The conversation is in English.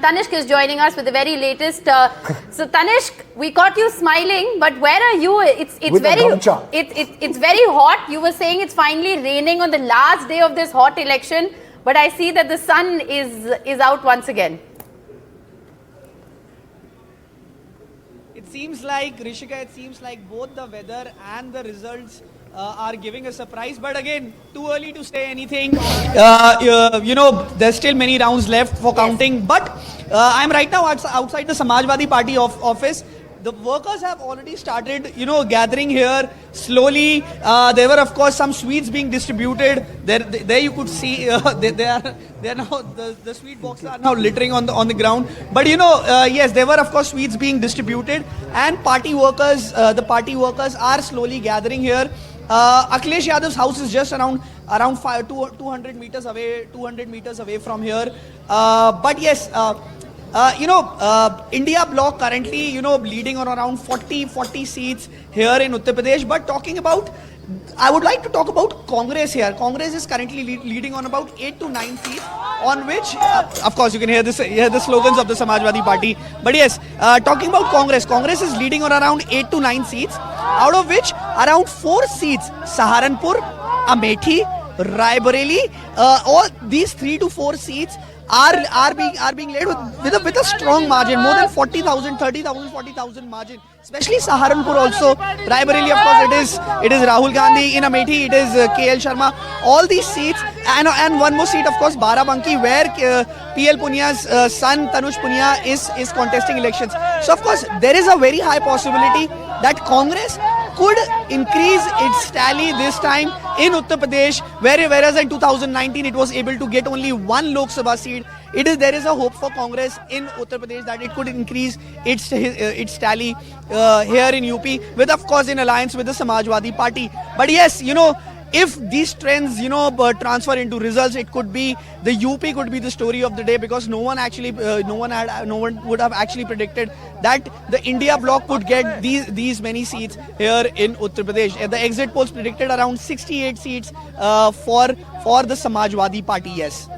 Tanishq is joining us with the very latest. So Tanishq, we caught you smiling, but where are you? It's very hot. You were saying it's finally raining on the last day of this hot election, but I see that the sun is out once again. It seems like, Rishika, it seems like both the weather and the results are giving a surprise. But again, too early to say anything. There's still many rounds left for counting. But I'm right now outside the Samajwadi Party office. The workers have already started, gathering here slowly. There were, of course, some sweets being distributed. There you could see they are now the sweet boxes are now littering on the ground. But yes, there were, of course, sweets being distributed, and the party workers are slowly gathering here. Akhilesh Yadav's house is just around 200 meters away from here. But yes. India bloc currently, leading on around 40 seats here in Uttar Pradesh. But I would like to talk about Congress here. Congress is currently leading on about 8 to 9 seats, on which, of course, you can hear the slogans of the Samajwadi Party. But yes, talking about Congress is leading on around 8 to 9 seats, out of which around 4 seats, Saharanpur, Amethi, Rai Bareli, all these 3 to 4 seats are being led with a strong margin, more than 40,000, 30,000, 40,000 margin. Especially Saharanpur also. Rai Bareli, of course, it is Rahul Gandhi. In Amethi, it is KL Sharma. All these seats, and one more seat, of course, Barabanki, where PL Punya's son Tanuj Punya is contesting elections. So, of course, there is a very high possibility that Congress could increase its tally this time in Uttar Pradesh, whereas in 2019 it was able to get only 1 Lok Sabha seat. There is a hope for Congress in Uttar Pradesh that it could increase its tally here in UP, with, of course, in alliance with the Samajwadi Party. But yes, if these trends, transfer into results, it could be the UP could be the story of the day, because no one would have actually predicted that the India bloc could get these many seats here in Uttar Pradesh. The exit polls predicted around 68 seats for the Samajwadi Party. Yes.